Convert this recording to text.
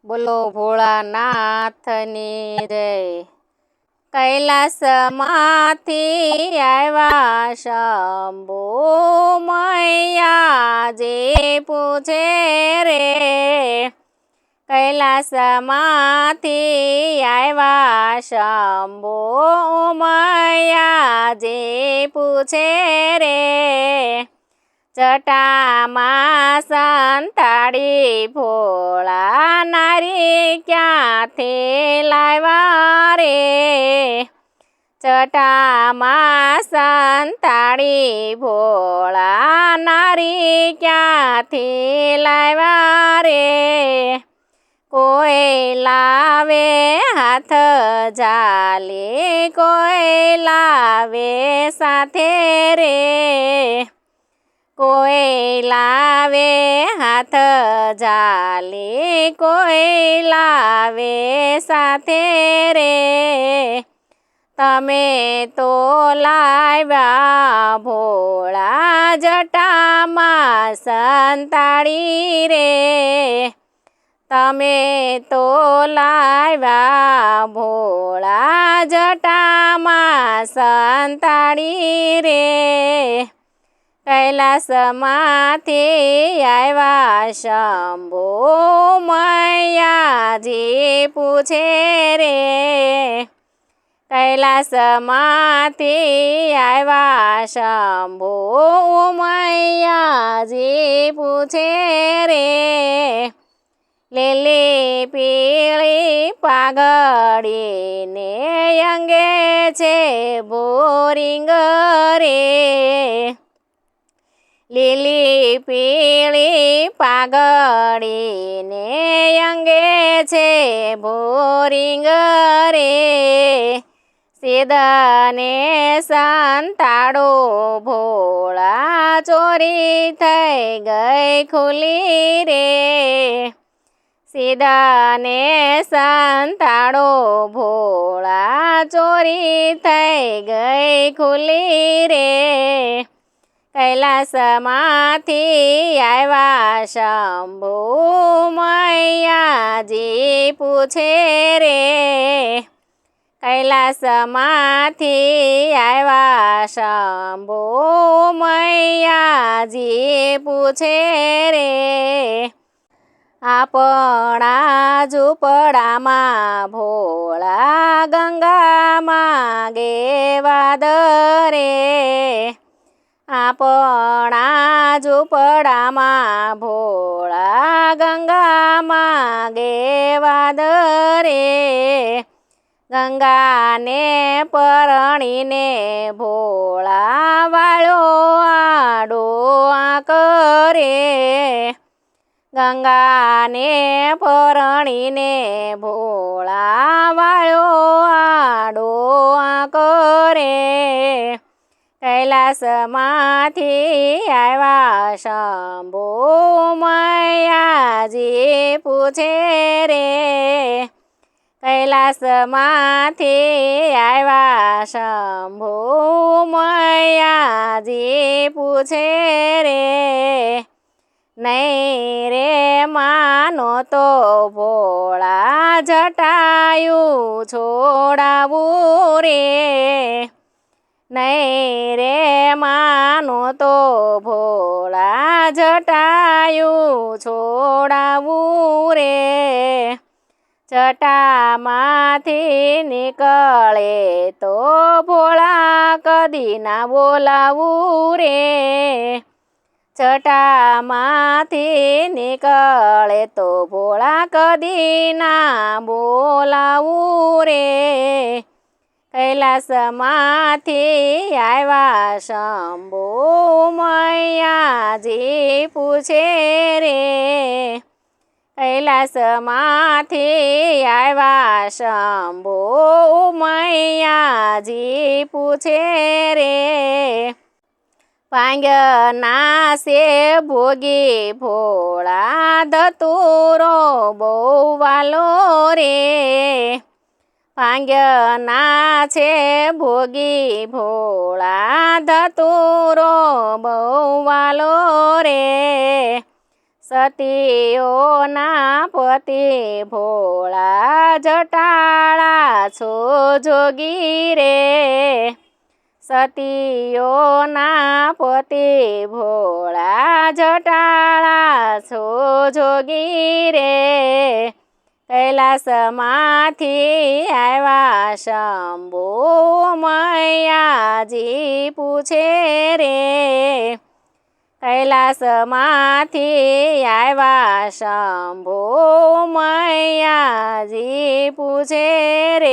બોલો ભોળાનાથની જય। કૈલાસમાંથી આવ્યા શંભુ મૈયાજી પૂછે રે। કૈલાસમાંથી આવ્યા શંભુ મૈયાજી પૂછે રે। જટામાં સંતાડી ભોળા નારી ક્યાંથી લાવ્યા રે। જટામાં સંતાડી ભોળા નારી ક્યાંથી લાવ્યા રે। કોઈ લાવે હાથ ઝાલી કોઈ લાવે સાથે રે। કોઈ લાવે હાથ ઝાલી કોઈ લાવે સાથે રે। તમે તો લાવ્યા ભોળા જટામાં સંતાડી રે। તમે તો લાવ્યા ભોળા જટામાં સંતાડી રે। કૈલાસમાંથી આવ્યા શંભુ મૈયાજી પૂછે રે। કૈલાસમાંથી આવ્યા શંભુ મૈયાજી પૂછે રે। લીલી પીળી પાઘડીને અંગે છે બોરિંગ રે। લીલી પીળી પાઘડીને અંગે છે બોરિંગ રે। સીધને સંતાડો ભોળા ચોરી થઈ ગઈ ખુલી રે। સીધને સંતાડો ભોળા ચોરી થઈ ગઈ ખુલી રે। કૈલાસમાંથી આવ્યા શંભુ મૈયાજી પૂછે રે। કૈલાસમાંથી આવ્યા શંભુ મૈયાજી પૂછે રે। આપણા ઝૂંપડામાં ભોળા ગંગામાં ગેવા દરે। આપણા ઝૂંપડામાં ભોળા ગંગામાં ગેવા દરે। ગંગાને પરણીને ભોળા વાળો આડો કરે। ગંગાને પરણીને ભોળા વાળો આડો કરે। કૈલાસમાંથી આવ્યા શંભુ મૈયાજી પૂછે રે। કૈલાસમાંથી આવ્યા શંભુ મૈયાજી પૂછે રે। નહીં રે માનો તો ભોળા જટાયું છોડાવું રે। નહીં રે માનો તો ભોળા જટાયું છોડાવું રે। જટામાંથી નીકળે તો ભોળા કદી ના બોલાવું રે। જટામાંથી નીકળે તો ભોળા કદી ના બોલાવું રે। કૈલાસમાંથી આવ્યા શંભુ મૈયાજી પૂછે રે। કૈલાસમાંથી આવ્યા શંભુ મૈયાજી પૂછે રે। પાંગના સે ભોગી ભોળા ધતુરો બહુ વાલો રે। પાંગના છે ભોગી ભોળા ધતુરો બહુ વાલો રે। સતીઓના પતિ ભોળા જટાળા છો જોગી રે સતીઓના પતિ ભોળા જટાળા છો જોગી રે કૈલાસમાંથી આવ્યા શંભુ મૈયાજી પૂછે રે કૈલાસમાંથી આવ્યા શંભુ મૈયાજી પૂછે રે